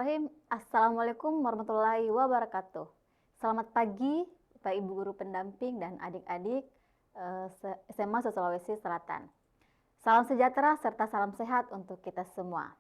Bismillahirrahmanirrahim. Assalamualaikum warahmatullahi wabarakatuh. Selamat pagi, Bapak Ibu Guru Pendamping dan adik-adik SMA Sulawesi Selatan. Salam sejahtera serta salam sehat untuk kita semua.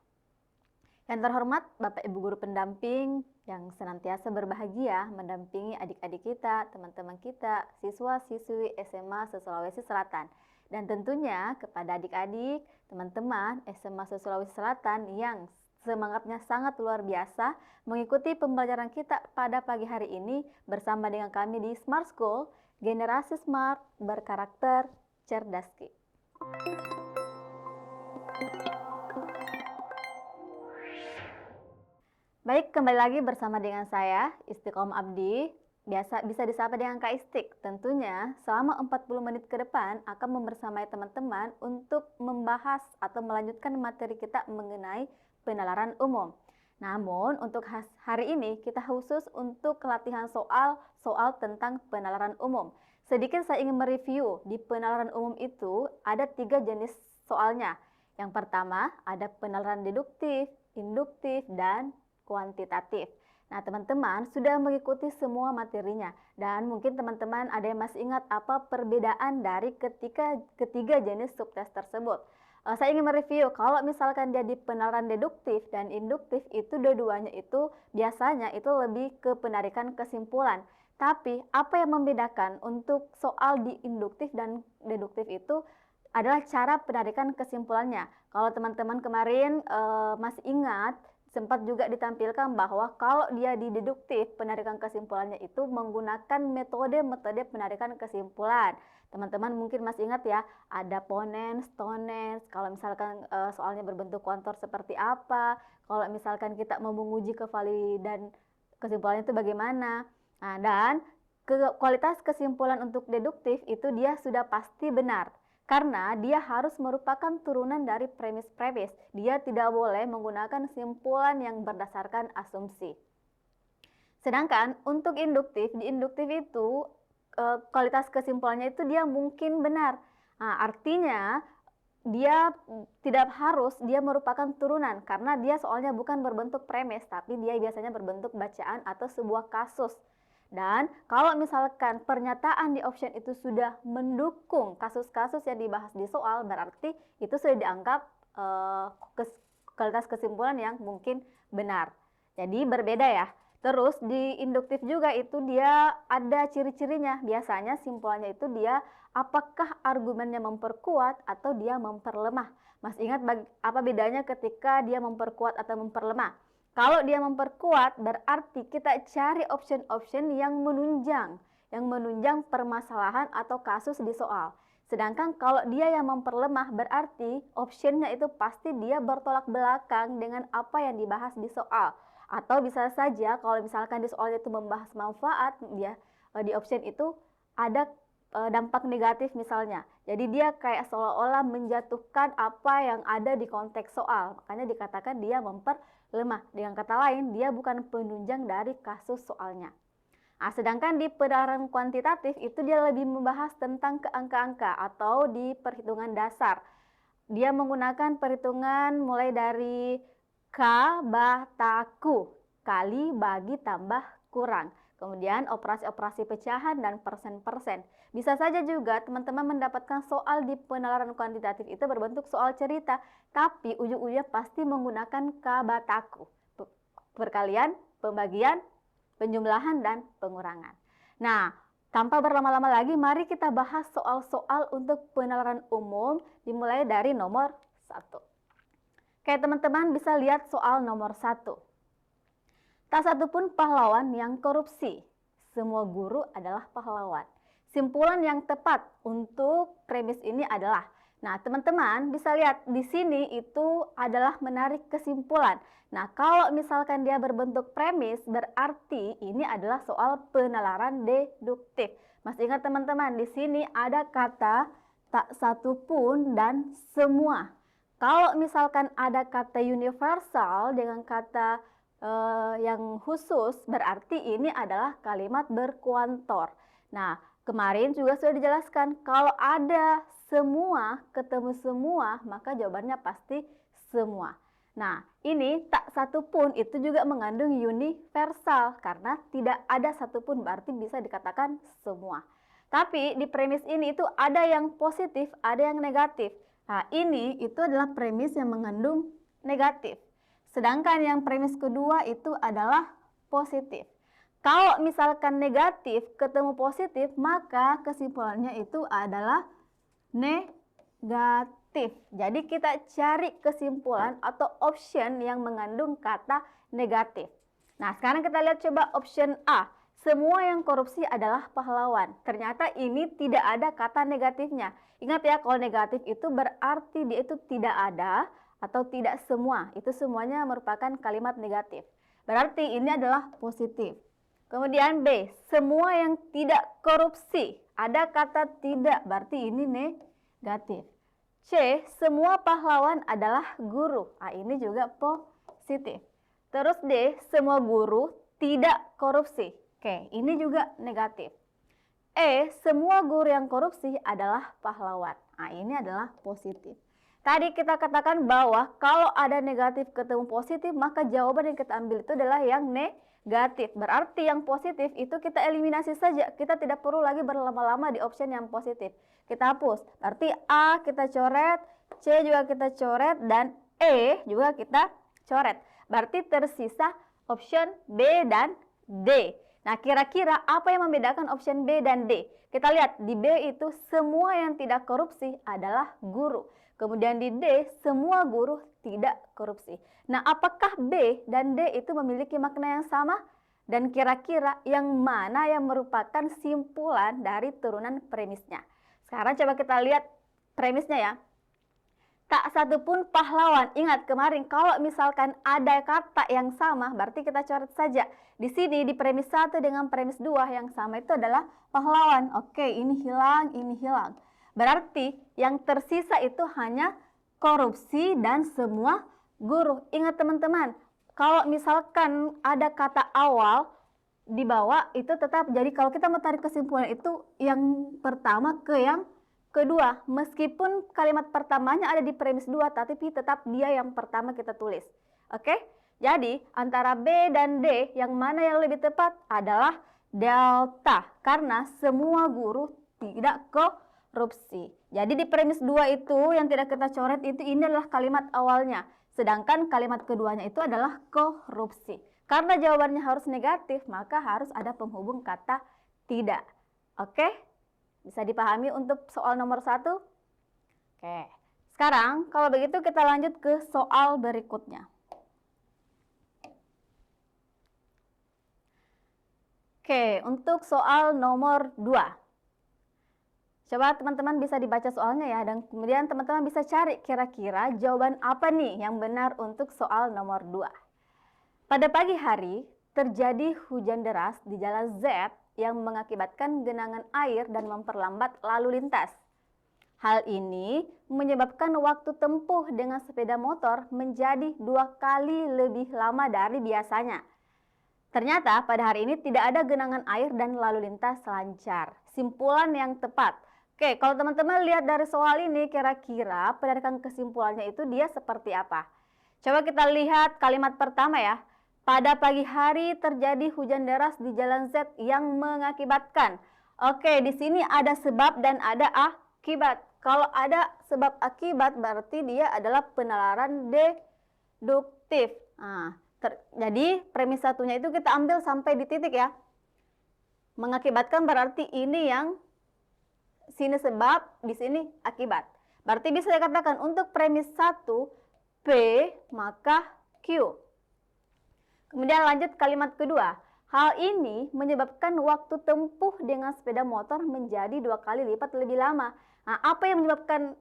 Yang terhormat Bapak Ibu Guru Pendamping yang senantiasa berbahagia mendampingi adik-adik kita, teman-teman kita, siswa-siswi SMA Sulawesi Selatan. Dan tentunya kepada adik-adik, teman-teman SMA Sulawesi Selatan yang semangatnya sangat luar biasa mengikuti pembelajaran kita pada pagi hari ini bersama dengan kami di Smart School, generasi smart berkarakter cerdas. Baik, kembali lagi bersama dengan saya, Istiqomah Abdi, bisa disapa dengan Kak Istik. Tentunya selama 40 menit ke depan akan membersamai teman-teman untuk membahas atau melanjutkan materi kita mengenai penalaran umum. Namun untuk hari ini kita khusus untuk latihan soal tentang penalaran umum. Sedikit saya ingin mereview, di penalaran umum itu ada 3 jenis soalnya. Yang pertama ada penalaran deduktif, induktif, dan kuantitatif. Nah, teman-teman sudah mengikuti semua materinya dan mungkin teman-teman ada yang masih ingat apa perbedaan dari ketiga jenis subtes tersebut. Saya ingin mereview, kalau misalkan jadi penalaran deduktif dan induktif itu dua-duanya itu biasanya itu lebih ke penarikan kesimpulan. Tapi apa yang membedakan untuk soal di induktif dan deduktif itu adalah cara penarikan kesimpulannya. Kalau teman-teman kemarin masih ingat, sempat juga ditampilkan bahwa kalau dia di deduktif, penarikan kesimpulannya itu menggunakan metode penarikan kesimpulan. Teman-teman mungkin masih ingat ya, ada ponens, tonens, kalau misalkan soalnya berbentuk kontor seperti apa, kalau misalkan kita mau menguji kevalidan kesimpulannya itu bagaimana. Nah, dan kualitas kesimpulan untuk deduktif itu dia sudah pasti benar. Karena dia harus merupakan turunan dari premis-premis. Dia tidak boleh menggunakan simpulan yang berdasarkan asumsi. Sedangkan untuk induktif, di induktif itu kualitas kesimpulannya itu dia mungkin benar. Nah, artinya dia tidak harus dia merupakan turunan karena dia soalnya bukan berbentuk premis, tapi dia biasanya berbentuk bacaan atau sebuah kasus. Dan kalau misalkan pernyataan di option itu sudah mendukung kasus-kasus yang dibahas di soal, berarti itu sudah dianggap kualitas kesimpulan yang mungkin benar. Jadi berbeda ya. Terus di induktif juga itu dia ada ciri-cirinya. Biasanya simpulannya itu dia apakah argumennya memperkuat atau dia memperlemah. Masih ingat apa bedanya ketika dia memperkuat atau memperlemah? Kalau dia memperkuat berarti kita cari option-option yang menunjang permasalahan atau kasus di soal. Sedangkan kalau dia yang memperlemah berarti optionnya itu pasti dia bertolak belakang dengan apa yang dibahas di soal. Atau bisa saja kalau misalkan di soalnya itu membahas manfaat, dia di option itu ada dampak negatif misalnya. Jadi dia kayak seolah-olah menjatuhkan apa yang ada di konteks soal. Makanya dikatakan dia memperlemah. Dengan kata lain, dia bukan penunjang dari kasus soalnya. Nah, sedangkan di penalaran kuantitatif itu dia lebih membahas tentang ke angka-angka atau di perhitungan dasar. Dia menggunakan perhitungan mulai dari K/Ku, kali, bagi, tambah, kurang. Kemudian operasi-operasi pecahan dan persen-persen. Bisa saja juga teman-teman mendapatkan soal di penalaran kuantitatif itu berbentuk soal cerita, tapi ujung-ujungnya pasti menggunakan K/Ku. Perkalian, pembagian, penjumlahan, dan pengurangan. Nah, tanpa berlama-lama lagi, mari kita bahas soal-soal untuk penalaran umum dimulai dari nomor 1. Oke, teman-teman bisa lihat soal nomor 1. Tak satu pun pahlawan yang korupsi. Semua guru adalah pahlawan. Simpulan yang tepat untuk premis ini adalah, nah teman-teman bisa lihat di sini itu adalah menarik kesimpulan. Nah, kalau misalkan dia berbentuk premis berarti ini adalah soal penalaran deduktif. Masih ingat teman-teman, di sini ada kata tak satu pun dan semua. Kalau misalkan ada kata universal dengan kata yang khusus, berarti ini adalah kalimat berkuantor. Nah, kemarin juga sudah dijelaskan, kalau ada semua ketemu semua, maka jawabannya pasti semua. Nah, ini tak satu pun itu juga mengandung universal karena tidak ada satupun berarti bisa dikatakan semua. Tapi di premis ini itu ada yang positif, ada yang negatif. Nah, ini itu adalah premis yang mengandung negatif. Sedangkan yang premis kedua itu adalah positif. Kalau misalkan negatif ketemu positif, maka kesimpulannya itu adalah negatif. Jadi kita cari kesimpulan atau option yang mengandung kata negatif. Nah, sekarang kita lihat coba option A. Semua yang korupsi adalah pahlawan. Ternyata ini tidak ada kata negatifnya. Ingat ya, kalau negatif itu berarti dia itu tidak ada atau tidak semua. Itu semuanya merupakan kalimat negatif. Berarti ini adalah positif. Kemudian B, semua yang tidak korupsi. Ada kata tidak, berarti ini negatif. C, semua pahlawan adalah guru. Nah, ini juga positif. Terus D, semua guru tidak korupsi. Oke, ini juga negatif. E, semua guru yang korupsi adalah pahlawan. Nah, ini adalah positif. Tadi kita katakan bahwa kalau ada negatif ketemu positif, maka jawaban yang kita ambil itu adalah yang negatif. Berarti yang positif itu kita eliminasi saja. Kita tidak perlu lagi berlama-lama di option yang positif. Kita hapus. Berarti A kita coret, C juga kita coret, dan E juga kita coret. Berarti tersisa option B dan D. Nah, kira-kira apa yang membedakan option B dan D? Kita lihat di B itu semua yang tidak korupsi adalah guru. Kemudian di D, semua guru tidak korupsi. Nah, apakah B dan D itu memiliki makna yang sama? Dan kira-kira yang mana yang merupakan simpulan dari turunan premisnya? Sekarang coba kita lihat premisnya ya. Tak satu pun pahlawan. Ingat kemarin kalau misalkan ada kata yang sama, berarti kita coret saja. Di sini di premis 1 dengan premis 2 yang sama itu adalah pahlawan. Oke, ini hilang, ini hilang. Berarti yang tersisa itu hanya korupsi dan semua guru. Ingat teman-teman, kalau misalkan ada kata awal di bawah itu tetap, jadi kalau kita mau tarik kesimpulan itu yang pertama ke yang kedua. Meskipun kalimat pertamanya ada di premis 2, tapi tetap dia yang pertama kita tulis. Oke? Jadi antara B dan D yang mana yang lebih tepat adalah delta. Karena semua guru tidak korupsi. Jadi di premis 2 itu yang tidak kita coret itu ini adalah kalimat awalnya. Sedangkan kalimat keduanya itu adalah korupsi. Karena jawabannya harus negatif, maka harus ada penghubung kata tidak. Oke? Bisa dipahami untuk soal nomor 1? Oke. Sekarang kalau begitu kita lanjut ke soal berikutnya. Oke, untuk soal nomor 2. Coba teman-teman bisa dibaca soalnya ya, dan kemudian teman-teman bisa cari kira-kira jawaban apa nih yang benar untuk soal nomor 2. Pada pagi hari, terjadi hujan deras di jalan Z yang mengakibatkan genangan air dan memperlambat lalu lintas. Hal ini menyebabkan waktu tempuh dengan sepeda motor menjadi 2 kali lebih lama dari biasanya. Ternyata pada hari ini tidak ada genangan air dan lalu lintas lancar. Simpulan yang tepat. Oke, kalau teman-teman lihat dari soal ini, kira-kira penarikan kesimpulannya itu dia seperti apa? Coba kita lihat kalimat pertama ya. Pada pagi hari terjadi hujan deras di jalan Z yang mengakibatkan. Oke, di sini ada sebab dan ada akibat. Kalau ada sebab akibat berarti dia adalah penalaran deduktif. Nah, jadi premis satunya itu kita ambil sampai di titik ya. Mengakibatkan berarti ini yang sini sebab, di sini akibat. Berarti bisa dikatakan untuk premis 1 P maka Q. Kemudian lanjut kalimat kedua. Hal ini menyebabkan waktu tempuh dengan sepeda motor menjadi 2 kali lipat lebih lama. Nah, apa yang menyebabkan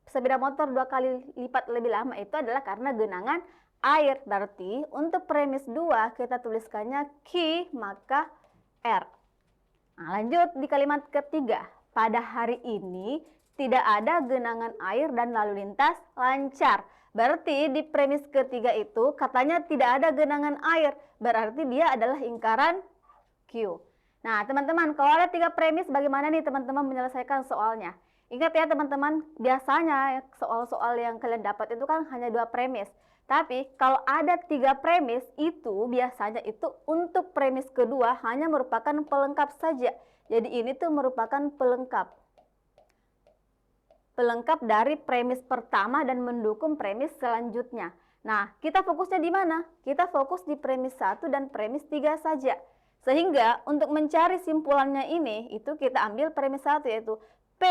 sepeda motor 2 kali lipat lebih lama itu adalah karena genangan air. Berarti untuk premis 2 kita tuliskannya Q maka R. Nah, lanjut di kalimat ketiga. Pada hari ini tidak ada genangan air dan lalu lintas lancar. Berarti di premis ketiga itu katanya tidak ada genangan air. Berarti dia adalah ingkaran Q. Nah teman-teman, kalau ada 3 premis bagaimana nih teman-teman menyelesaikan soalnya? Ingat ya teman-teman, biasanya soal-soal yang kalian dapat itu kan hanya 2 premis. Tapi kalau ada 3 premis itu biasanya itu untuk premis kedua hanya merupakan pelengkap saja. Jadi ini tuh merupakan pelengkap. Pelengkap dari premis pertama dan mendukung premis selanjutnya. Nah, kita fokusnya di mana? Kita fokus di premis 1 dan premis 3 saja. Sehingga untuk mencari simpulannya ini, itu kita ambil premis 1 yaitu P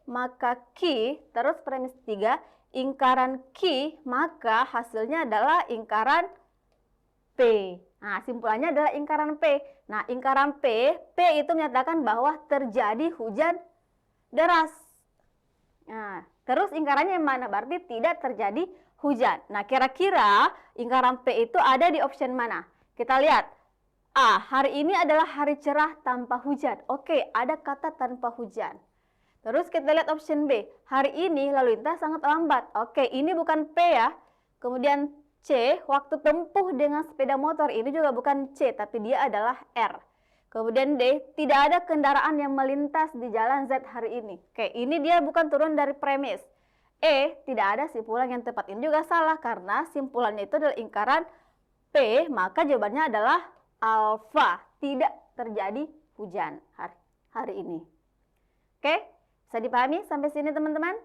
maka Q, terus premis 3, ingkaran Q, maka hasilnya adalah ingkaran P. Nah, simpulannya adalah ingkaran P. Nah, ingkaran P itu menyatakan bahwa terjadi hujan deras. Nah, terus ingkarannya yang mana? Berarti tidak terjadi hujan. Nah, kira-kira ingkaran P itu ada di option mana? Kita lihat. A, hari ini adalah hari cerah tanpa hujan. Oke, ada kata tanpa hujan. Terus kita lihat option B. Hari ini lalu lintas sangat lambat. Oke, ini bukan P ya. Kemudian C, waktu tempuh dengan sepeda motor. Ini juga bukan C, tapi dia adalah R. Kemudian D, tidak ada kendaraan yang melintas di jalan Z hari ini. Oke, ini dia bukan turun dari premis. E, tidak ada simpulan yang tepat. Ini juga salah karena simpulannya itu adalah ingkaran P, maka jawabannya adalah alfa. Tidak terjadi hujan hari ini. Oke, bisa dipahami sampai sini teman-teman?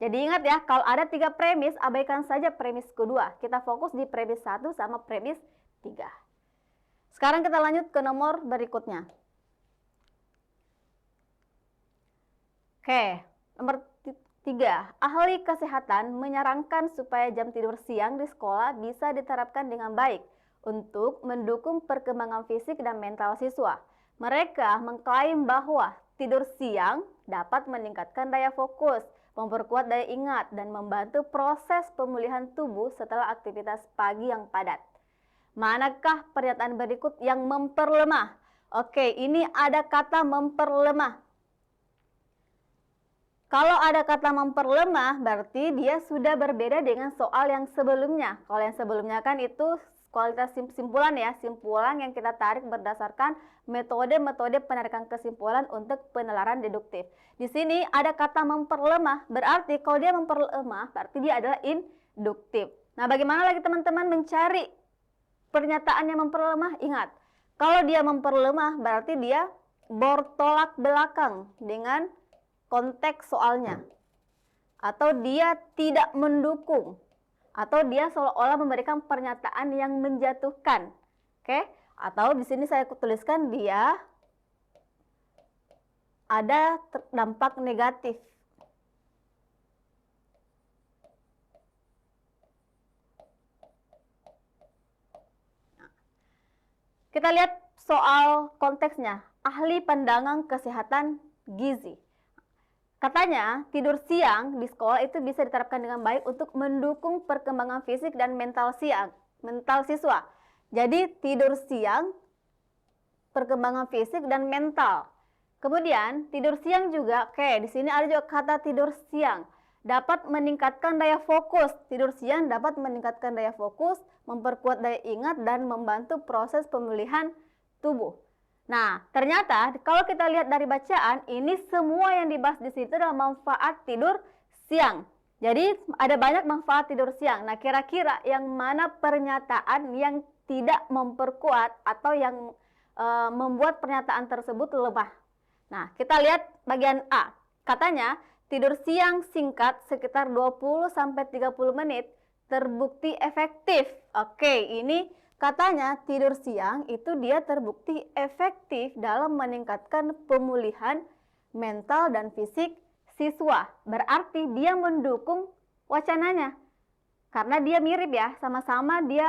Jadi ingat ya, kalau ada 3 premis, abaikan saja premis kedua. Kita fokus di premis 1 sama premis 3. Sekarang kita lanjut ke nomor berikutnya. Oke, nomor 3. Ahli kesehatan menyarankan supaya jam tidur siang di sekolah bisa diterapkan dengan baik untuk mendukung perkembangan fisik dan mental siswa. Mereka mengklaim bahwa tidur siang dapat meningkatkan daya fokus, memperkuat daya ingat, dan membantu proses pemulihan tubuh setelah aktivitas pagi yang padat. Manakah pernyataan berikut yang memperlemah? Oke, ini ada kata memperlemah. Kalau ada kata memperlemah, berarti dia sudah berbeda dengan soal yang sebelumnya. Kalau yang sebelumnya kan itu kualitas simpulan ya, simpulan yang kita tarik berdasarkan metode-metode penarikan kesimpulan untuk penalaran deduktif. Di sini ada kata memperlemah, berarti kalau dia memperlemah, berarti dia adalah induktif. Nah, bagaimana lagi teman-teman mencari pernyataan yang memperlemah? Ingat, kalau dia memperlemah, berarti dia bertolak belakang dengan konteks soalnya. Atau dia tidak mendukung. Atau dia seolah-olah memberikan pernyataan yang menjatuhkan. Oke? Atau di sini saya tuliskan dia ada dampak negatif. Kita lihat soal konteksnya. Ahli pandangan kesehatan gizi. Katanya, tidur siang di sekolah itu bisa diterapkan dengan baik untuk mendukung perkembangan fisik dan mental siswa. Jadi, tidur siang, perkembangan fisik dan mental. Kemudian, tidur siang juga, di sini ada juga kata tidur siang. Dapat meningkatkan daya fokus. Tidur siang dapat meningkatkan daya fokus, memperkuat daya ingat, dan membantu proses pemulihan tubuh. Nah, ternyata kalau kita lihat dari bacaan, ini semua yang dibahas di situ adalah manfaat tidur siang. Jadi, ada banyak manfaat tidur siang. Nah, kira-kira yang mana pernyataan yang tidak memperkuat atau yang membuat pernyataan tersebut lemah? Nah, kita lihat bagian A. Katanya, tidur siang singkat sekitar 20-30 menit terbukti efektif. Oke, ini katanya tidur siang itu dia terbukti efektif dalam meningkatkan pemulihan mental dan fisik siswa. Berarti dia mendukung wacananya. Karena dia mirip ya, sama-sama dia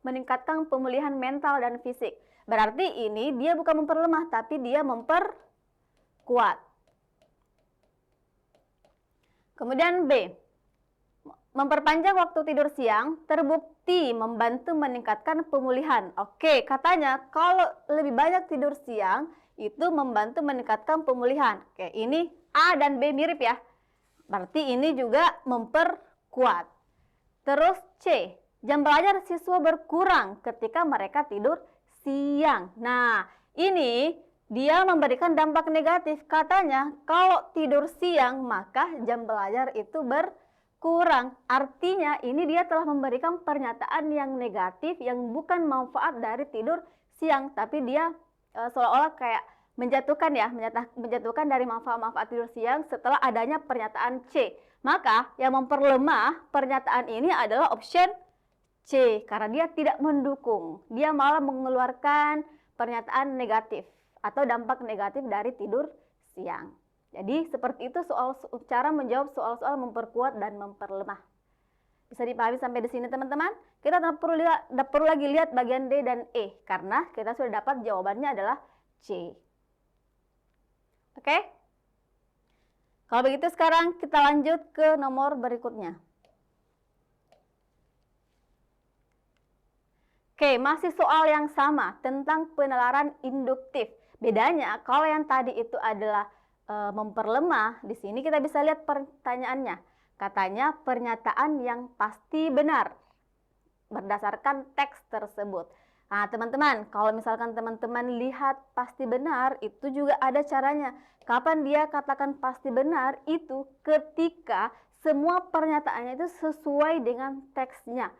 meningkatkan pemulihan mental dan fisik. Berarti ini dia bukan memperlemah, tapi dia memperkuat. Kemudian B. Memperpanjang waktu tidur siang terbukti membantu meningkatkan pemulihan. Oke, katanya kalau lebih banyak tidur siang itu membantu meningkatkan pemulihan. Oke, ini A dan B mirip ya. Berarti ini juga memperkuat. Terus C, jam belajar siswa berkurang ketika mereka tidur siang. Nah, ini dia memberikan dampak negatif. Katanya kalau tidur siang maka jam belajar itu berkurang. kurang. Artinya ini dia telah memberikan pernyataan yang negatif yang bukan manfaat dari tidur siang, tapi dia seolah-olah kayak menjatuhkan ya, menjatuhkan dari manfaat-manfaat tidur siang setelah adanya pernyataan C. Maka yang memperlemah pernyataan ini adalah option C, karena dia tidak mendukung. Dia malah mengeluarkan pernyataan negatif atau dampak negatif dari tidur siang. Jadi seperti itu cara menjawab soal-soal memperkuat dan memperlemah. Bisa dipahami sampai di sini teman-teman? Kita tidak perlu lagi lihat bagian D dan E, karena kita sudah dapat jawabannya adalah C. Oke? Kalau begitu sekarang kita lanjut ke nomor berikutnya. Oke, masih soal yang sama tentang penalaran induktif. Bedanya kalau yang tadi itu adalah memperlemah, di sini kita bisa lihat pertanyaannya. Katanya pernyataan yang pasti benar berdasarkan teks tersebut. Nah, teman-teman, kalau misalkan teman-teman lihat pasti benar, itu juga ada caranya. Kapan dia katakan pasti benar? Itu ketika semua pernyataannya itu sesuai dengan teksnya.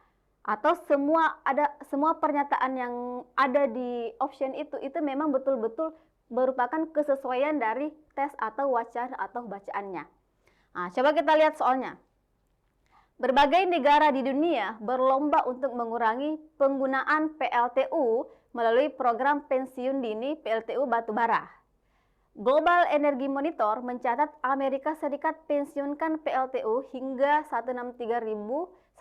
Atau semua pernyataan yang ada di option itu memang betul-betul merupakan kesesuaian dari tes atau wacana atau bacaannya. Nah, coba kita lihat soalnya. Berbagai negara di dunia berlomba untuk mengurangi penggunaan PLTU melalui program pensiun dini PLTU batubara. Global Energy Monitor mencatat Amerika Serikat pensiunkan PLTU hingga 163.000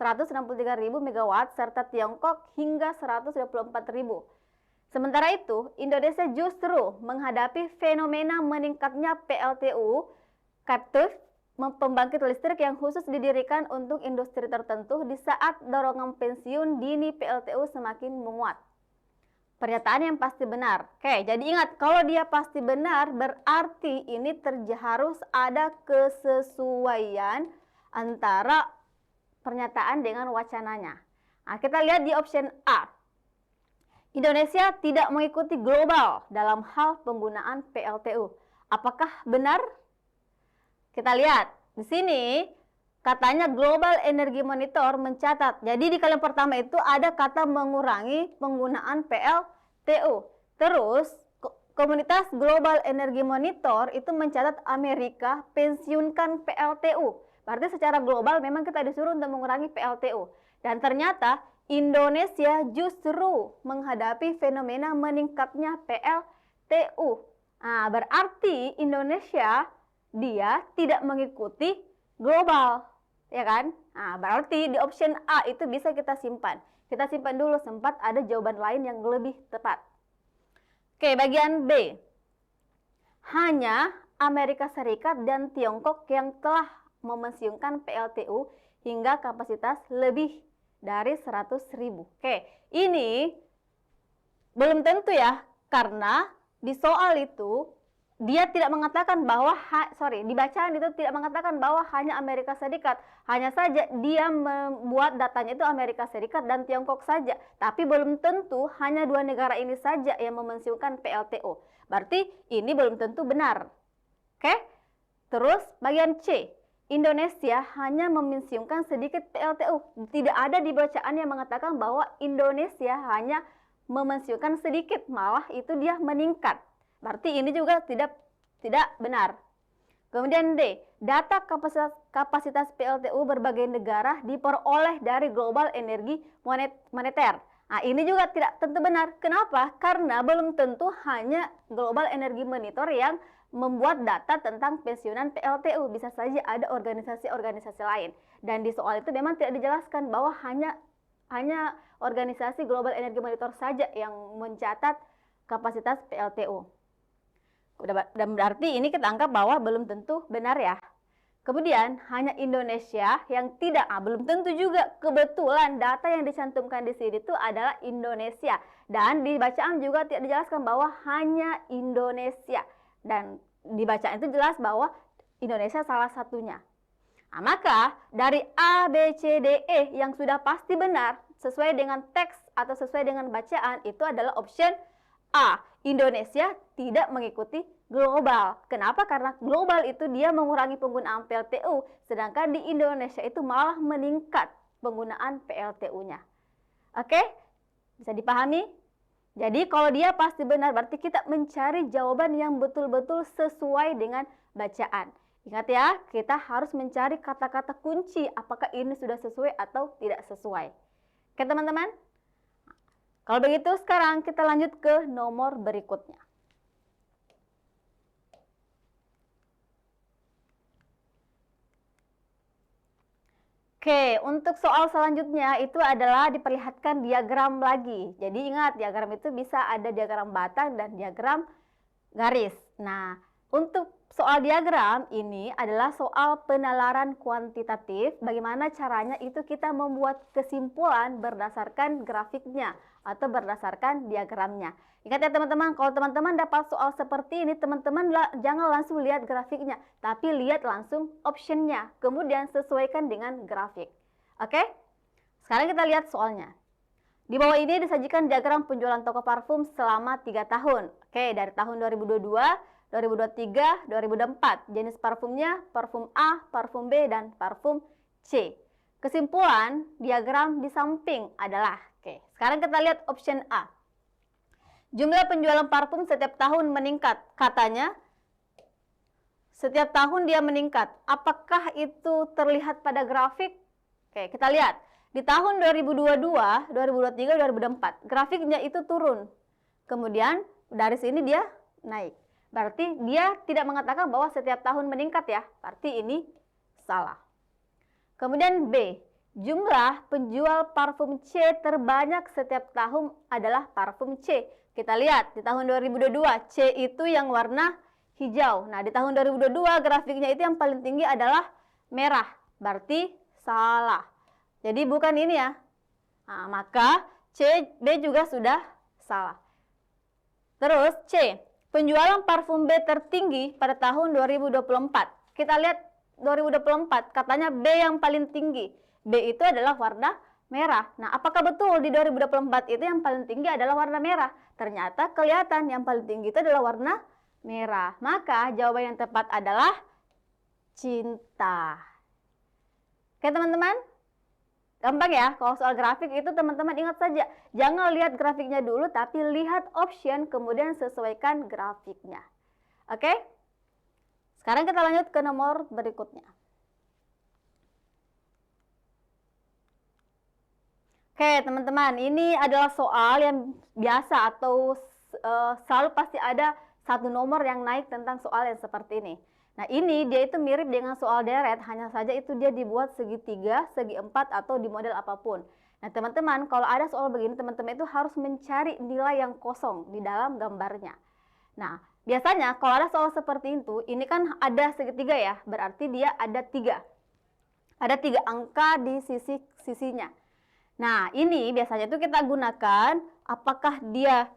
megawatt serta Tiongkok hingga 124.000. Sementara itu, Indonesia justru menghadapi fenomena meningkatnya PLTU captive, pembangkit listrik yang khusus didirikan untuk industri tertentu di saat dorongan pensiun dini PLTU semakin menguat. Pernyataan yang pasti benar. Oke, jadi ingat, kalau dia pasti benar berarti ini harus ada kesesuaian antara pernyataan dengan wacananya. Nah, kita lihat di option A. Indonesia tidak mengikuti global dalam hal penggunaan PLTU. Apakah benar? Kita lihat di sini katanya Global Energy Monitor mencatat. Jadi di kalimat pertama itu ada kata mengurangi penggunaan PLTU. Terus komunitas Global Energy Monitor itu mencatat Amerika pensiunkan PLTU. Berarti secara global memang kita disuruh untuk mengurangi PLTU. Dan ternyata Indonesia justru menghadapi fenomena meningkatnya PLTU. Nah, berarti Indonesia dia tidak mengikuti global, ya kan? Nah, berarti di option A itu bisa kita simpan. Kita simpan dulu, sempat ada jawaban lain yang lebih tepat. Oke, bagian B. Hanya Amerika Serikat dan Tiongkok yang telah memensiunkan PLTU hingga kapasitas lebih dari 100.000. Oke, ini belum tentu ya, karena di soal itu dia tidak mengatakan bahwa, di bacaan itu tidak mengatakan bahwa hanya Amerika Serikat. Hanya saja dia membuat datanya itu Amerika Serikat dan Tiongkok saja. Tapi belum tentu hanya dua negara ini saja yang memensiunkan PLTU. Berarti ini belum tentu benar. Oke? Terus bagian C. Indonesia hanya memensiunkan sedikit PLTU. Tidak ada di bacaan yang mengatakan bahwa Indonesia hanya memensiunkan sedikit. Malah itu dia meningkat. Berarti ini juga tidak benar. Kemudian D, data kapasitas PLTU berbagai negara diperoleh dari Global Energy Monitor. Nah, ini juga tidak tentu benar. Kenapa? Karena belum tentu hanya Global Energy Monitor yang membuat data tentang pensiunan PLTU. Bisa saja ada organisasi-organisasi lain. Dan di soal itu memang tidak dijelaskan bahwa hanya organisasi Global Energy Monitor saja yang mencatat kapasitas PLTU. Dan berarti ini kita anggap bahwa belum tentu benar ya. Kemudian hanya Indonesia yang tidak, belum tentu juga. Kebetulan data yang dicantumkan di sini itu adalah Indonesia. Dan di bacaan juga tidak dijelaskan bahwa hanya Indonesia. Dan di bacaan itu jelas bahwa Indonesia salah satunya. Nah, maka dari A, B, C, D, E yang sudah pasti benar sesuai dengan teks atau sesuai dengan bacaan itu adalah option A. Indonesia tidak mengikuti global. Kenapa? Karena global itu dia mengurangi penggunaan PLTU, sedangkan di Indonesia itu malah meningkat penggunaan PLTU-nya. Oke? Bisa dipahami? Jadi kalau dia pasti benar, berarti kita mencari jawaban yang betul-betul sesuai dengan bacaan. Ingat ya, kita harus mencari kata-kata kunci apakah ini sudah sesuai atau tidak sesuai. Oke teman-teman? Kalau begitu sekarang kita lanjut ke nomor berikutnya. Oke, untuk soal selanjutnya itu adalah diperlihatkan diagram lagi. Jadi ingat, diagram itu bisa ada diagram batang dan diagram garis. Nah, untuk soal diagram ini adalah soal penalaran kuantitatif. Bagaimana caranya itu kita membuat kesimpulan berdasarkan grafiknya atau berdasarkan diagramnya. Ingat ya teman-teman, kalau teman-teman dapat soal seperti ini, teman-teman jangan langsung lihat grafiknya, tapi lihat langsung optionnya, kemudian sesuaikan dengan grafik. Oke? Sekarang kita lihat soalnya. Di bawah ini disajikan diagram penjualan toko parfum selama 3 tahun. Oke, dari tahun 2022, 2023, 2024. Jenis parfumnya parfum A, parfum B, dan parfum C. Kesimpulan diagram di samping adalah, oke, sekarang kita lihat option A. Jumlah penjualan parfum setiap tahun meningkat. Katanya, setiap tahun dia meningkat. Apakah itu terlihat pada grafik? Oke, kita lihat. Di tahun 2022, 2023, 2024, grafiknya itu turun. Kemudian dari sini dia naik. Berarti dia tidak mengatakan bahwa setiap tahun meningkat ya. Berarti ini salah. Kemudian B, jumlah penjual parfum C terbanyak setiap tahun adalah parfum C. Kita lihat di tahun 2022, C itu yang warna hijau. Nah, di tahun 2022 grafiknya itu yang paling tinggi adalah merah. Berarti salah. Jadi bukan ini ya. Nah, maka C, B juga sudah salah. Terus C, penjualan parfum B tertinggi pada tahun 2024. Kita lihat 2024, katanya B yang paling tinggi. B itu adalah warna merah. Nah, apakah betul di 2024 itu yang paling tinggi adalah warna merah? Ternyata kelihatan yang paling tinggi itu adalah warna merah. Maka jawaban yang tepat adalah cinta. Oke teman-teman? Gampang ya, kalau soal grafik itu teman-teman ingat saja. Jangan lihat grafiknya dulu, tapi lihat option kemudian sesuaikan grafiknya. Oke? Sekarang kita lanjut ke nomor berikutnya. Oke teman-teman, ini adalah soal yang biasa atau selalu pasti ada satu nomor yang naik tentang soal yang seperti ini. Nah ini dia itu mirip dengan soal deret, hanya saja itu dia dibuat segi 3, segi 4 atau di model apapun. Nah teman-teman, kalau ada soal begini teman-teman itu harus mencari nilai yang kosong di dalam gambarnya. Nah biasanya kalau ada soal seperti itu, ini kan ada segitiga ya, berarti dia ada 3. Ada 3 angka di sisi-sisinya. Nah, ini biasanya itu kita gunakan apakah dia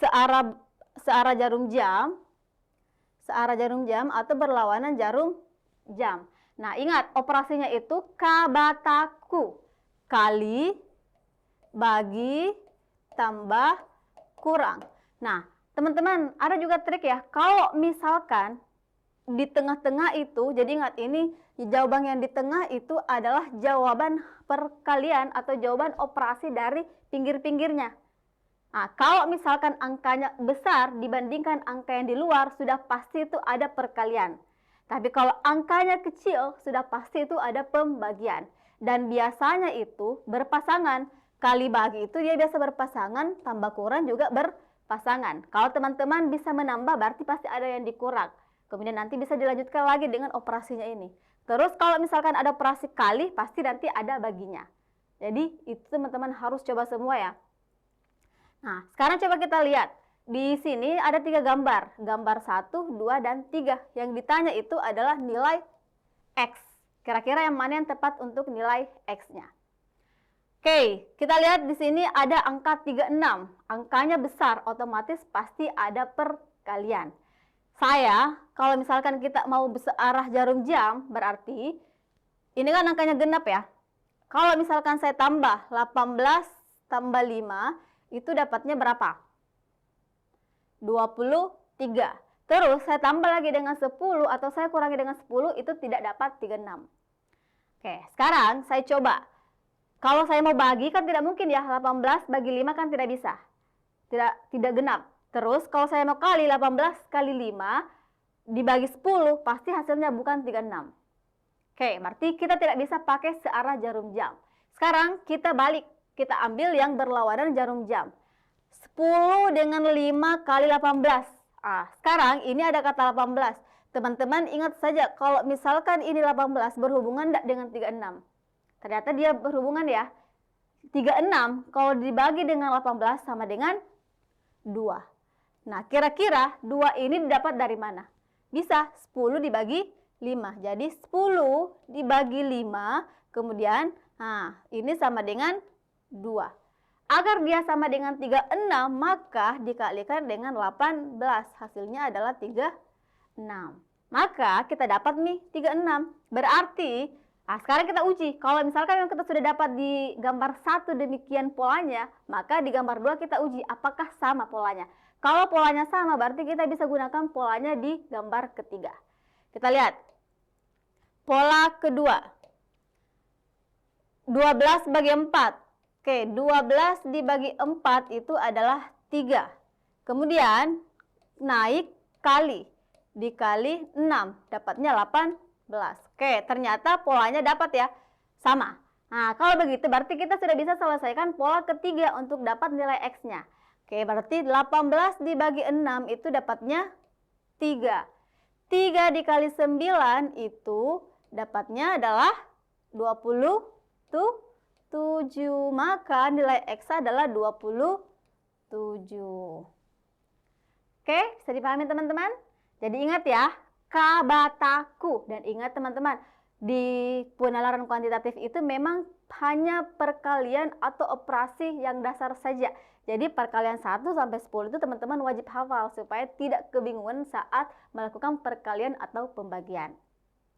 searah jarum jam atau berlawanan jarum jam. Nah, ingat operasinya itu kabataku. Kali, bagi, tambah, kurang. Nah, teman-teman, ada juga trik ya. Kalau misalkan di tengah-tengah itu, jadi ingat ini jawaban yang di tengah itu adalah jawaban perkalian atau jawaban operasi dari pinggir-pinggirnya. Nah, kalau misalkan angkanya besar dibandingkan angka yang di luar, sudah pasti itu ada perkalian. Tapi kalau angkanya kecil, sudah pasti itu ada pembagian. Dan biasanya itu berpasangan. Kali bagi itu dia biasa berpasangan, tambah kurang juga berpasangan. Kalau teman-teman bisa menambah, berarti pasti ada yang dikurang. Kemudian nanti bisa dilanjutkan lagi dengan operasinya ini. Terus kalau misalkan ada operasi kali, pasti nanti ada baginya. Jadi itu teman-teman harus coba semua ya. Nah, sekarang coba kita lihat. Di sini ada 3 gambar. Gambar 1, 2, dan 3. Yang ditanya itu adalah nilai X. Kira-kira yang mana yang tepat untuk nilai X-nya. Oke, kita lihat di sini ada angka 36. Angkanya besar, otomatis pasti ada perkalian. Saya, kalau misalkan kita mau searah jarum jam, berarti ini kan angkanya genap ya. Kalau misalkan saya tambah 18 tambah 5, itu dapatnya berapa? 23. Terus saya tambah lagi dengan 10 atau saya kurangi dengan 10 itu tidak dapat 36. Oke, sekarang saya coba. Kalau saya mau bagi kan tidak mungkin ya, 18 bagi 5 kan tidak bisa. Tidak genap. Terus kalau saya mau kali 18 kali 5 dibagi 10 pasti hasilnya bukan 36. Oke, berarti kita tidak bisa pakai searah jarum jam. Sekarang kita balik, kita ambil yang berlawanan jarum jam. 10 dengan 5 kali 18. Sekarang ini ada kata 18. Teman-teman ingat saja kalau misalkan ini 18 berhubungan tidak dengan 36. Ternyata dia berhubungan ya. 36 kalau dibagi dengan 18 sama dengan 2. Nah, kira-kira 2 ini didapat dari mana? Bisa 10 dibagi 5. Jadi 10 dibagi 5, kemudian ini sama dengan 2. Agar dia sama dengan 36, maka dikalikan dengan 18. Hasilnya adalah 36. Maka kita dapat nih 36. Berarti, sekarang kita uji. Kalau misalkan yang kita sudah dapat di gambar 1 demikian polanya, maka di gambar 2 kita uji apakah sama polanya. Kalau polanya sama, berarti kita bisa gunakan polanya di gambar ketiga. Kita lihat. Pola kedua. 12 bagi 4. Oke, 12 dibagi 4 itu adalah 3. Kemudian naik kali. Dikali 6. Dapatnya 18. Oke, ternyata polanya dapat ya. Sama. Nah, kalau begitu berarti kita sudah bisa selesaikan pola ketiga untuk dapat nilai X-nya. Oke, berarti 18 dibagi 6 itu dapatnya 3. 3 dikali 9 itu dapatnya adalah 27. Maka nilai X adalah 27. Oke, bisa dipahami teman-teman? Jadi ingat ya, kabataku. Dan ingat teman-teman, di penalaran kuantitatif itu memang hanya perkalian atau operasi yang dasar saja. Jadi perkalian 1 sampai 10 itu teman-teman wajib hafal supaya tidak kebingungan saat melakukan perkalian atau pembagian.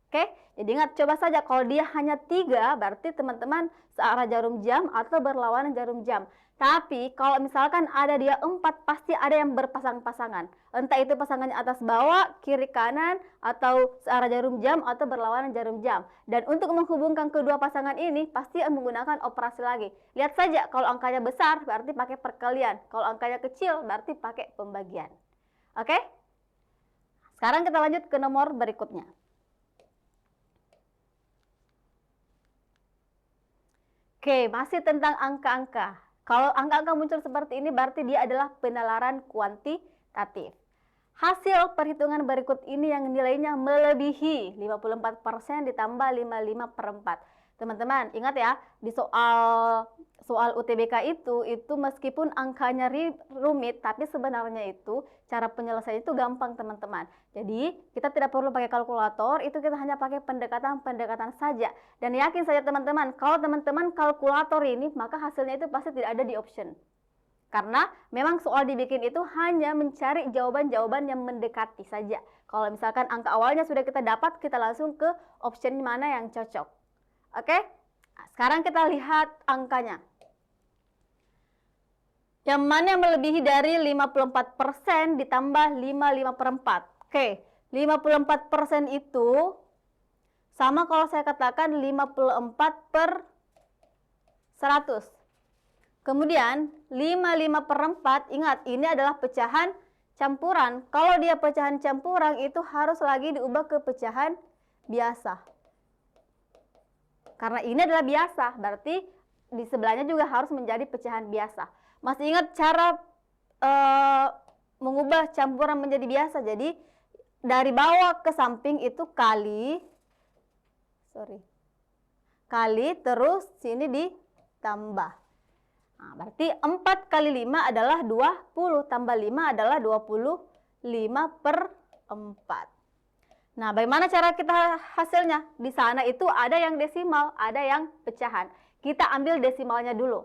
Oke, jadi ingat, coba saja kalau dia hanya 3 berarti teman-teman searah jarum jam atau berlawanan jarum jam. Tapi kalau misalkan ada dia 4 pasti ada yang berpasang-pasangan. Entah itu pasangannya atas bawah, kiri kanan, atau searah jarum jam atau berlawanan jarum jam. Dan untuk menghubungkan kedua pasangan ini pasti menggunakan operasi lagi. Lihat saja, kalau angkanya besar berarti pakai perkalian. Kalau angkanya kecil berarti pakai pembagian. Oke? Sekarang kita lanjut ke nomor berikutnya. Oke, masih tentang angka-angka. Kalau angka-angka muncul seperti ini berarti dia adalah penalaran kuantitatif. Hasil perhitungan berikut ini yang nilainya melebihi 54% ditambah 55/4. Teman-teman, ingat ya, di soal UTBK itu meskipun angkanya rumit, tapi sebenarnya itu cara penyelesaian itu gampang teman-teman. Jadi kita tidak perlu pakai kalkulator, itu kita hanya pakai pendekatan saja. Dan yakin saja teman-teman, kalau teman-teman kalkulator ini, maka hasilnya itu pasti tidak ada di option. Karena memang soal dibikin itu hanya mencari jawaban-jawaban yang mendekati saja. Kalau misalkan angka awalnya sudah kita dapat, kita langsung ke option mana yang cocok. Oke? Nah, sekarang kita lihat angkanya. Yang mana yang melebihi dari 54% ditambah 55/4. Oke, 54% itu sama kalau saya katakan 54/100. Kemudian 55/4, ingat ini adalah pecahan campuran. Kalau dia pecahan campuran itu harus lagi diubah ke pecahan biasa. Karena ini adalah biasa, berarti di sebelahnya juga harus menjadi pecahan biasa. Masih ingat cara mengubah campuran menjadi biasa? Jadi dari bawah ke samping itu kali terus sini ditambah. Nah, berarti 4 kali 5 adalah 20, tambah 5 adalah 25/4. Nah, bagaimana cara kita hasilnya? Di sana itu ada yang desimal, ada yang pecahan. Kita ambil desimalnya dulu.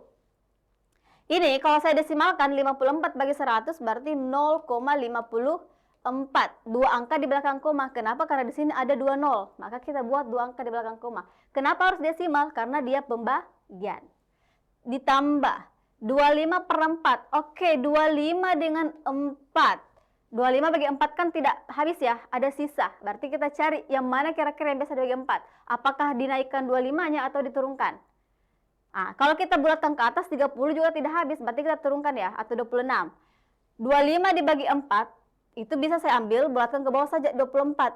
Ini kalau saya desimalkan 54 bagi 100 berarti 0,54. Dua angka di belakang koma. Kenapa? Karena di sini ada 2 0. Maka kita buat 2 angka di belakang koma. Kenapa harus desimal? Karena dia pembagian. Ditambah 25/4. Oke, 25 dengan 4. 25 bagi 4 kan tidak habis ya, ada sisa. Berarti kita cari yang mana kira-kira yang bisa dibagi 4. Apakah dinaikkan 25-nya atau diturunkan? Nah, kalau kita bulatkan ke atas 30 juga tidak habis, berarti kita turunkan ya, atau 26. 25 dibagi 4, itu bisa saya ambil, bulatkan ke bawah saja 24.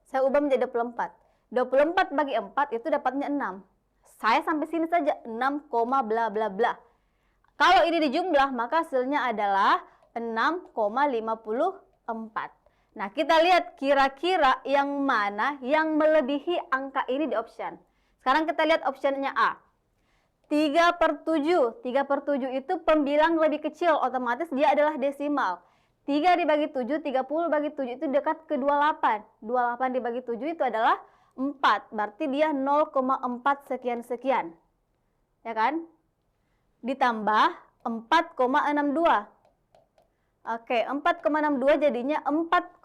Saya ubah menjadi 24. 24 bagi 4 itu dapatnya 6. Saya sampai sini saja, 6, bla bla bla. Kalau ini dijumlah, maka hasilnya adalah 6,54. Nah, kita lihat kira-kira yang mana yang melebihi angka ini di option. Sekarang kita lihat optionnya A. 3/7. 3/7 itu pembilang lebih kecil, otomatis dia adalah desimal. 3 dibagi 7, 30 bagi 7 itu dekat ke 28. 28 dibagi 7 itu adalah 4. Berarti dia 0,4 sekian-sekian. Ya kan? Ditambah 4,62. Oke, 4,62 jadinya 4,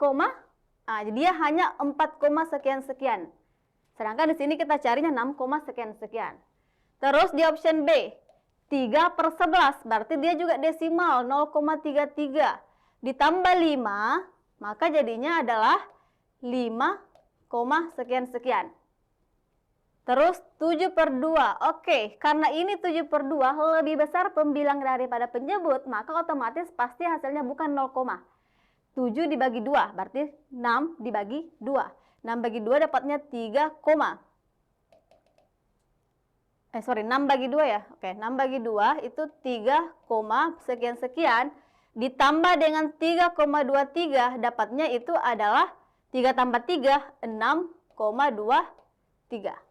jadi dia hanya 4, sekian-sekian. Sedangkan di sini kita carinya 6, sekian-sekian. Terus di option B, 3/11, berarti dia juga desimal, 0,33. Ditambah 5, maka jadinya adalah 5, sekian-sekian. Terus 7/2, oke, karena ini 7/2 lebih besar pembilang daripada penyebut, maka otomatis pasti hasilnya bukan 0, 7 dibagi 2, berarti 6 dibagi 2. 6 bagi 2 dapatnya 3, 6 bagi 2 ya, oke, 6 bagi 2 itu 3, sekian-sekian, ditambah dengan 3,23, dapatnya itu adalah 3 tambah 3, 6,23.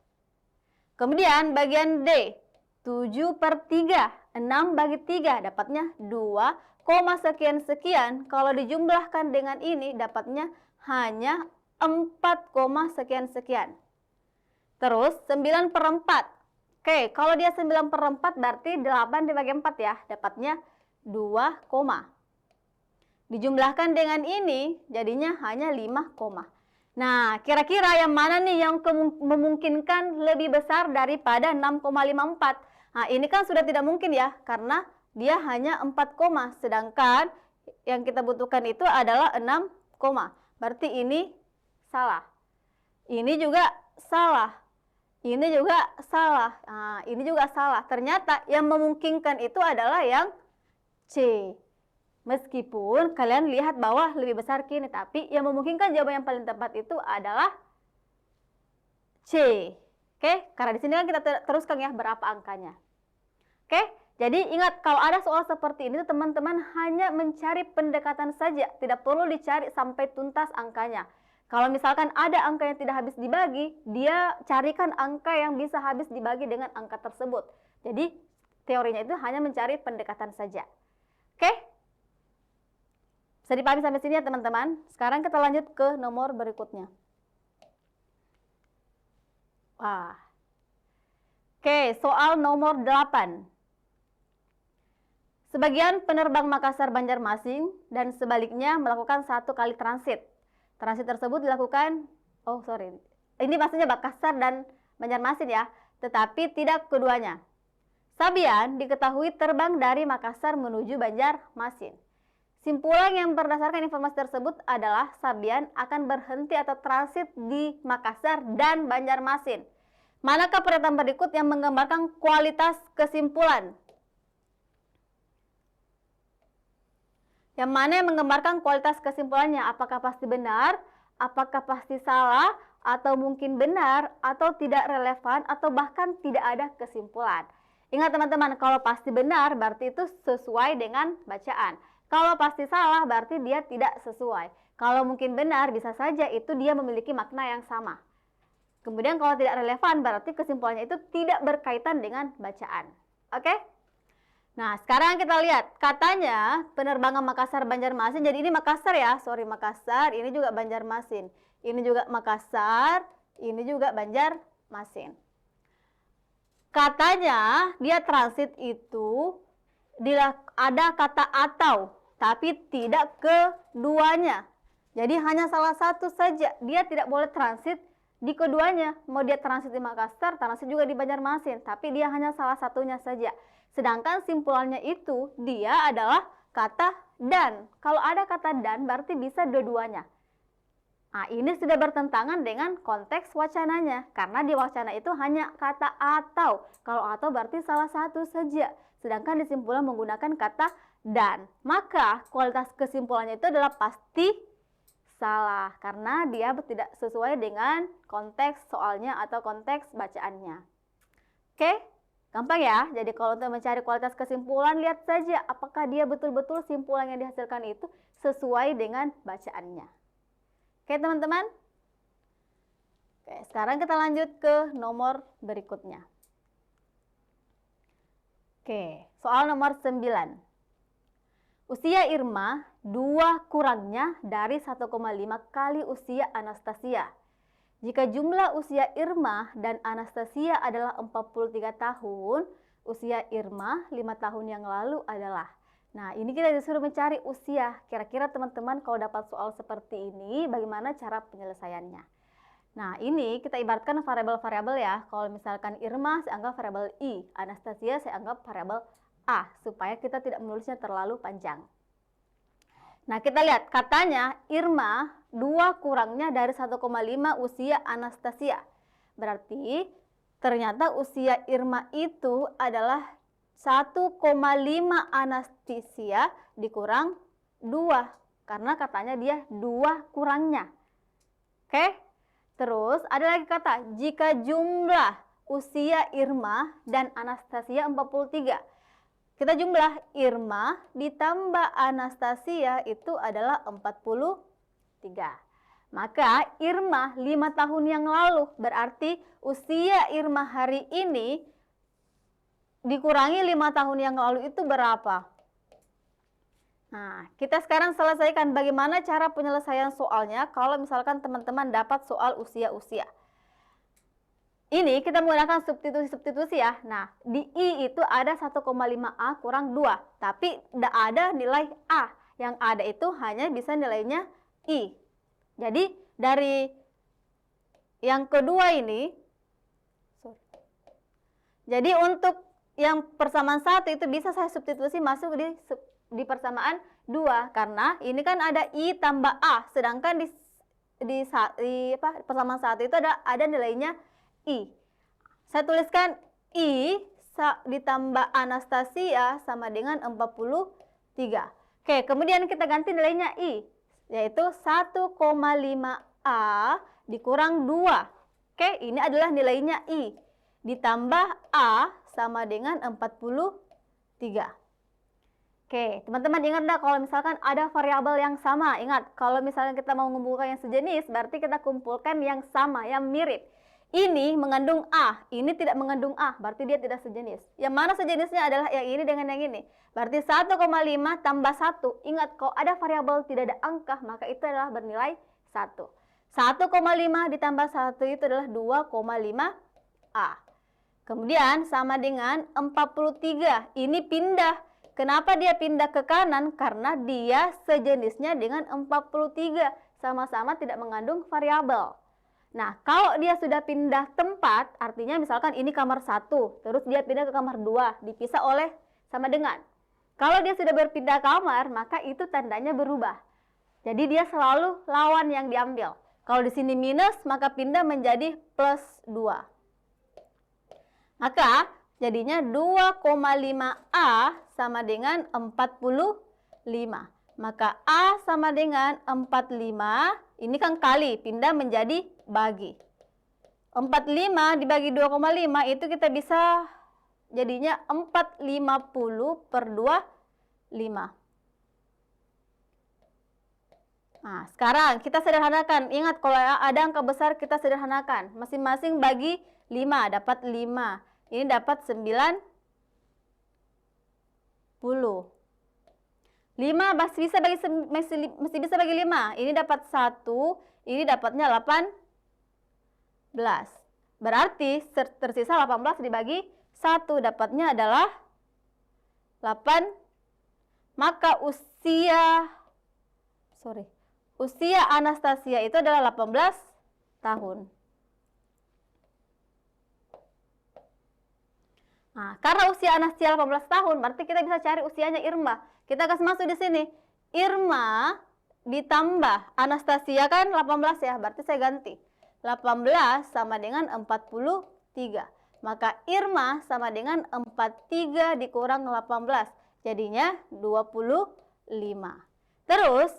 Kemudian bagian D, 7/3, 6 bagi 3 dapatnya 2, sekian-sekian. Kalau dijumlahkan dengan ini dapatnya hanya 4, sekian-sekian. Terus 9/4. Oke, kalau dia 9/4 berarti 8 dibagi 4 ya, dapatnya 2, dijumlahkan dengan ini jadinya hanya 5, Nah, kira-kira yang mana nih yang memungkinkan lebih besar daripada 6,54? Nah, ini kan sudah tidak mungkin ya, karena dia hanya 4, sedangkan yang kita butuhkan itu adalah 6, berarti ini salah. Ini juga salah. Ini juga salah. Nah, ini juga salah. Ternyata yang memungkinkan itu adalah yang C. Meskipun kalian lihat bahwa lebih besar kini, tapi yang memungkinkan jawaban yang paling tepat itu adalah C. Oke, karena di sini kan kita teruskan ya berapa angkanya. Oke, jadi ingat kalau ada soal seperti ini teman-teman hanya mencari pendekatan saja, tidak perlu dicari sampai tuntas angkanya. Kalau misalkan ada angka yang tidak habis dibagi, dia carikan angka yang bisa habis dibagi dengan angka tersebut. Jadi teorinya itu hanya mencari pendekatan saja. Oke? Bisa dipahami sampai sini ya teman-teman. Sekarang kita lanjut ke nomor berikutnya. Wah. Oke, soal nomor 8. Sebagian penerbang Makassar Banjarmasin dan sebaliknya melakukan 1 kali transit. Transit tersebut dilakukan, ini maksudnya Makassar dan Banjarmasin ya, tetapi tidak keduanya. Sabian diketahui terbang dari Makassar menuju Banjarmasin. Simpulan yang berdasarkan informasi tersebut adalah Sabian akan berhenti atau transit di Makassar dan Banjarmasin. Manakah pernyataan berikut yang menggambarkan kualitas kesimpulan? Yang mana yang menggambarkan kualitas kesimpulannya? Apakah pasti benar? Apakah pasti salah? Atau mungkin benar? Atau tidak relevan? Atau bahkan tidak ada kesimpulan? Ingat teman-teman, kalau pasti benar berarti itu sesuai dengan bacaan. Kalau pasti salah berarti dia tidak sesuai. Kalau mungkin benar bisa saja itu dia memiliki makna yang sama. Kemudian kalau tidak relevan berarti kesimpulannya itu tidak berkaitan dengan bacaan. Oke? Nah, sekarang kita lihat. Katanya penerbangan Makassar Banjarmasin. Jadi ini Makassar ya. Makassar. Ini juga Banjarmasin. Ini juga Makassar. Ini juga Banjarmasin. Katanya dia transit itu ada kata atau, tapi tidak keduanya. Jadi hanya salah satu saja. Dia tidak boleh transit di keduanya. Mau dia transit di Makassar, transit juga di Banjarmasin. Tapi dia hanya salah satunya saja. Sedangkan simpulannya itu dia adalah kata dan. Kalau ada kata dan berarti bisa dua-duanya. Nah, ini sudah bertentangan dengan konteks wacananya. Karena di wacana itu hanya kata atau. Kalau atau berarti salah satu saja. Sedangkan di simpulan menggunakan kata dan. Maka kualitas kesimpulannya itu adalah pasti salah. Karena dia tidak sesuai dengan konteks soalnya atau konteks bacaannya. Oke? Gampang ya. Jadi kalau untuk mencari kualitas kesimpulan, lihat saja apakah dia betul-betul simpulan yang dihasilkan itu sesuai dengan bacaannya. Oke teman-teman. Oke, sekarang kita lanjut ke nomor berikutnya. Oke, soal nomor 9. Usia Irma 2 kurangnya dari 1,5 kali usia Anastasia. Jika jumlah usia Irma dan Anastasia adalah 43 tahun, usia Irma 5 tahun yang lalu adalah. Nah, ini kita disuruh mencari usia. Kira-kira teman-teman kalau dapat soal seperti ini, bagaimana cara penyelesaiannya? Nah, ini kita ibaratkan variabel-variabel ya. Kalau misalkan Irma, saya anggap variabel I. Anastasia, saya anggap variabel A. Supaya kita tidak menulisnya terlalu panjang. Nah, kita lihat. Katanya Irma 2 kurangnya dari 1,5 usia Anastasia. Berarti ternyata usia Irma itu adalah 1,5 Anastasia dikurang 2. Karena katanya dia 2 kurangnya. Oke? Terus ada lagi kata, jika jumlah usia Irma dan Anastasia 43. Kita jumlah Irma ditambah Anastasia itu adalah 43. Maka Irma 5 tahun yang lalu, berarti usia Irma hari ini dikurangi 5 tahun yang lalu itu berapa? Nah, kita sekarang selesaikan bagaimana cara penyelesaian soalnya kalau misalkan teman-teman dapat soal usia-usia. Ini kita menggunakan substitusi-substitusi ya. Nah, di I itu ada 1,5A kurang 2. Tapi tidak ada nilai A. Yang ada itu hanya bisa nilainya I. Jadi, dari yang kedua ini, jadi untuk yang persamaan 1 itu bisa saya substitusi masuk di persamaan 2. Karena ini kan ada I tambah A. Sedangkan di persamaan 1 itu ada nilainya I. Saya tuliskan I ditambah Anastasia sama dengan 43. Oke, kemudian kita ganti nilainya I. Yaitu 1,5A dikurang 2. Oke, ini adalah nilainya I. Ditambah A sama dengan 43. Oke, teman-teman ingat enggak kalau misalkan ada variabel yang sama? Ingat, kalau misalnya kita mau mengumpulkan yang sejenis, berarti kita kumpulkan yang sama, yang mirip. Ini mengandung A, ini tidak mengandung A, berarti dia tidak sejenis. Yang mana sejenisnya adalah yang ini dengan yang ini. Berarti 1,5 tambah 1. Ingat, kalau ada variabel tidak ada angka, maka itu adalah bernilai 1. 1,5 ditambah 1 itu adalah 2,5A. Kemudian sama dengan 43. Ini pindah. Kenapa dia pindah ke kanan? Karena dia sejenisnya dengan 43. Sama-sama tidak mengandung variabel. Nah, kalau dia sudah pindah tempat, artinya misalkan ini kamar 1, terus dia pindah ke kamar 2, dipisah oleh sama dengan. Kalau dia sudah berpindah kamar, maka itu tandanya berubah. Jadi dia selalu lawan yang diambil. Kalau di sini minus, maka pindah menjadi plus 2. Maka jadinya 2,5A sama dengan 45. Maka A sama dengan 45, ini kan kali, pindah menjadi bagi. 45 dibagi 2,5 itu kita bisa jadinya 450 per 25. Nah, sekarang kita sederhanakan. Ingat, kalau ada angka besar kita sederhanakan. Masing-masing bagi 5, dapat 5. Ini dapat 90. 5 masih bisa bagi 5. Ini dapat 1, ini dapatnya 18. Berarti tersisa 18 dibagi 1, dapatnya adalah 8. Maka usia Anastasia itu adalah 18 tahun. Nah, karena usia Anastasia 18 tahun, berarti kita bisa cari usianya Irma. Kita kasih masuk di sini. Irma ditambah Anastasia kan 18 ya, berarti saya ganti. 18 sama dengan 43. Maka Irma sama dengan 43 dikurang 18. Jadinya 25. Terus,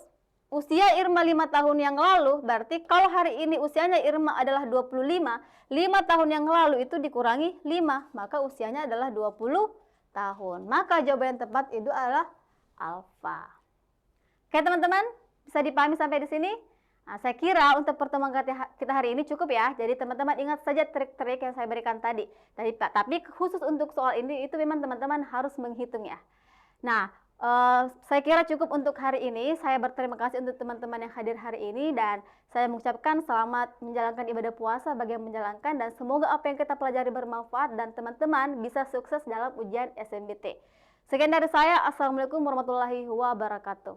usia Irma 5 tahun yang lalu, berarti kalau hari ini usianya Irma adalah 25, 5 tahun yang lalu itu dikurangi 5, maka usianya adalah 20 tahun. Maka jawaban yang tepat itu adalah alfa. Oke teman-teman, bisa dipahami sampai di sini? Nah, saya kira untuk pertemuan kita hari ini cukup ya. Jadi teman-teman ingat saja trik-trik yang saya berikan tadi. Tapi khusus untuk soal ini itu memang teman-teman harus menghitung ya. Nah, saya kira cukup untuk hari ini. Saya berterima kasih untuk teman-teman yang hadir hari ini dan saya mengucapkan selamat menjalankan ibadah puasa bagi yang menjalankan dan semoga apa yang kita pelajari bermanfaat dan teman-teman bisa sukses dalam ujian SNBT. Sekian dari saya. Assalamualaikum warahmatullahi wabarakatuh.